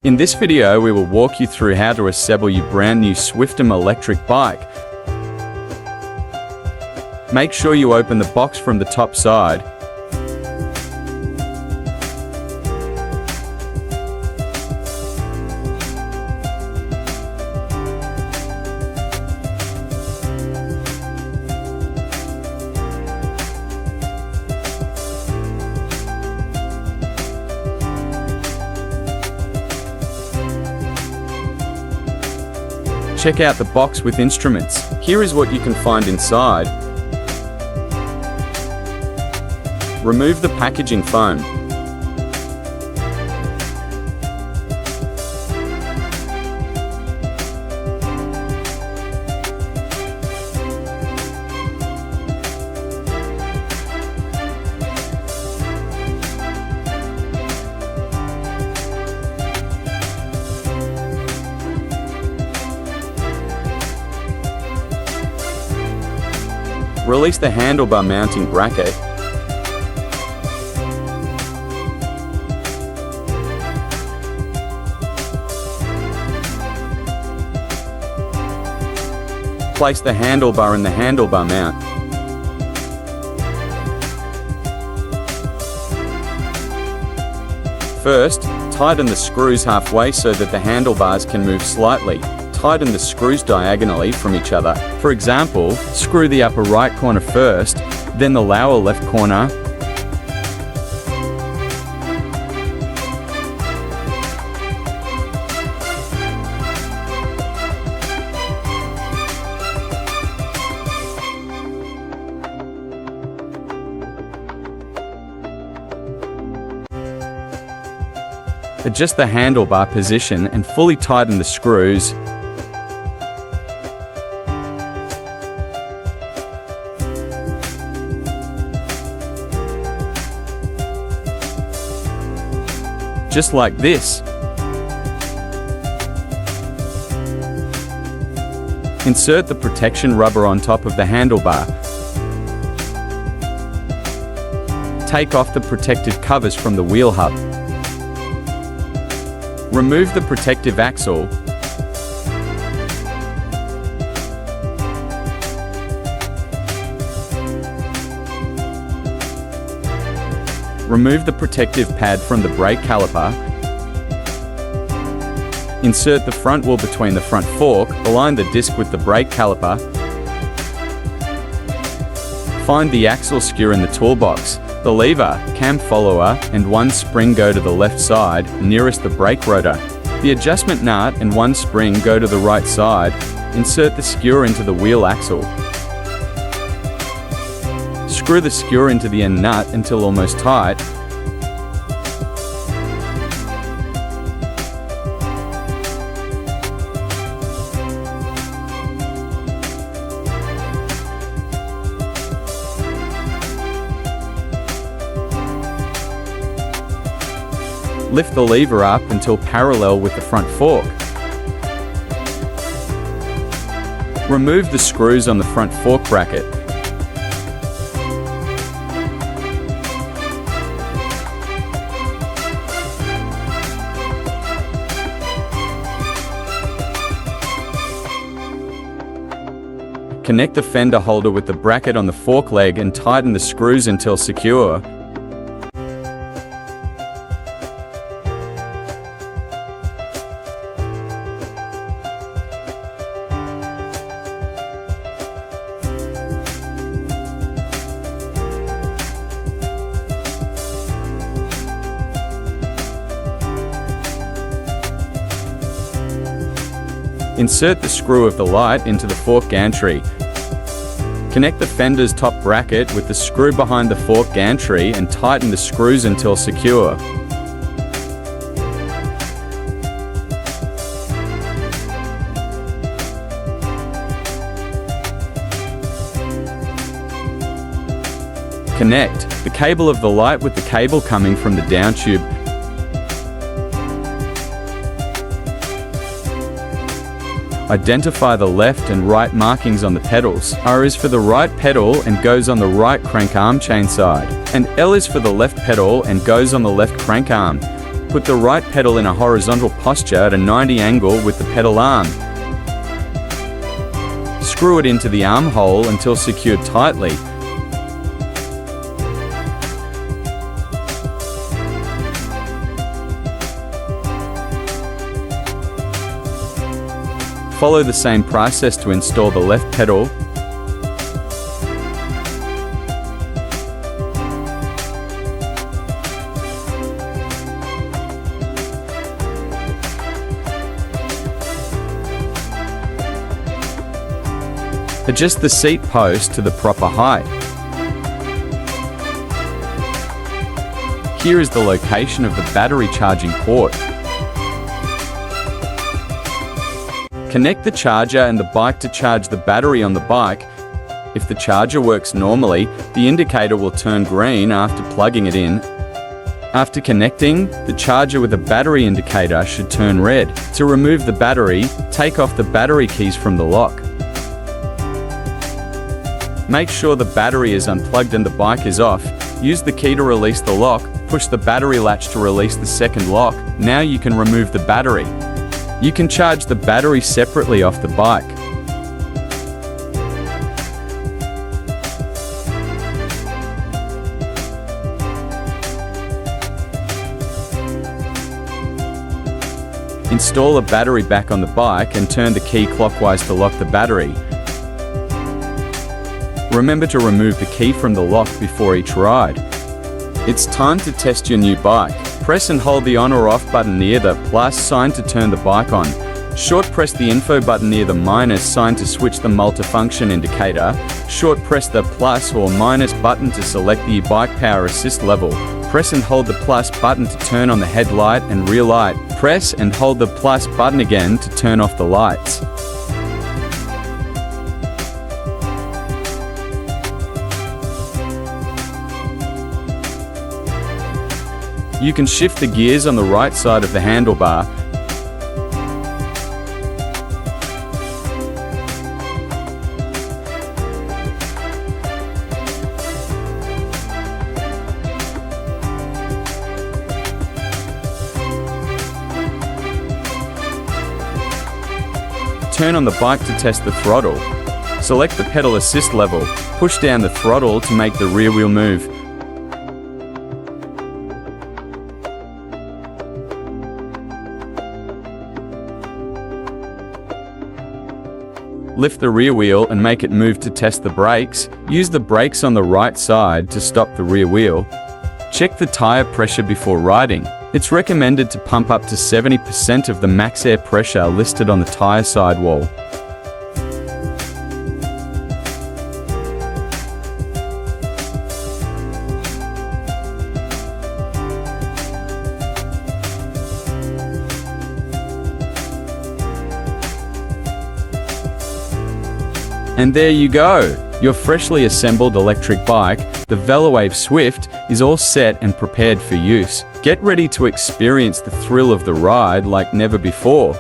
In this video, we will walk you through how to assemble your brand new Swift M electric bike. Make sure you open the box from the top side. Check out the box with instruments. Here is what you can find inside. Remove the packaging foam. Release the handlebar mounting bracket. Place the handlebar in the handlebar mount. First, tighten the screws halfway so that the handlebars can move slightly. Tighten the screws diagonally from each other. For example, screw the upper right corner first, then the lower left corner. Adjust the handlebar position and fully tighten the screws. Just like this. Insert the protection rubber on top of the handlebar. Take off the protective covers from the wheel hub. Remove the protective axle. Remove the protective pad from the brake caliper. Insert the front wheel between the front fork, align the disc with the brake caliper. Find the axle skewer in the toolbox. The lever, cam follower, and one spring go to the left side, nearest the brake rotor. The adjustment nut and one spring go to the right side. Insert the skewer into the wheel axle. Screw the skewer into the end nut until almost tight. Lift the lever up until parallel with the front fork. Remove the screws on the front fork bracket. Connect the fender holder with the bracket on the fork leg and tighten the screws until secure. Insert the screw of the light into the fork gantry. Connect the fender's top bracket with the screw behind the fork gantry and tighten the screws until secure. Connect the cable of the light with the cable coming from the down tube. Identify the left and right markings on the pedals. R is for the right pedal and goes on the right crank arm chain side, and L is for the left pedal and goes on the left crank arm. Put the right pedal in a horizontal posture at a 90 angle with the pedal arm. Screw it into the armhole until secured tightly. Follow the same process to install the left pedal. Adjust the seat post to the proper height. Here is the location of the battery charging port. Connect the charger and the bike to charge the battery on the bike. If the charger works normally, the indicator will turn green after plugging it in. After connecting, the charger with a battery indicator should turn red. To remove the battery, take off the battery keys from the lock. Make sure the battery is unplugged and the bike is off. Use the key to release the lock. Push the battery latch to release the second lock. Now you can remove the battery. You can charge the battery separately off the bike. Install a battery back on the bike and turn the key clockwise to lock the battery. Remember to remove the key from the lock before each ride. It's time to test your new bike. Press and hold the on or off button near the plus sign to turn the bike on. Short press the info button near the minus sign to switch the multifunction indicator. Short press the plus or minus button to select the bike power assist level. Press and hold the plus button to turn on the headlight and rear light. Press and hold the plus button again to turn off the lights. You can shift the gears on the right side of the handlebar. Turn on the bike to test the throttle. Select the pedal assist level. Push down the throttle to make the rear wheel move. Lift the rear wheel and make it move to test the brakes. Use the brakes on the right side to stop the rear wheel. Check the tire pressure before riding. It's recommended to pump up to 70% of the max air pressure listed on the tire sidewall. And there you go! Your freshly assembled electric bike, the Velowave Swift, is all set and prepared for use. Get ready to experience the thrill of the ride like never before.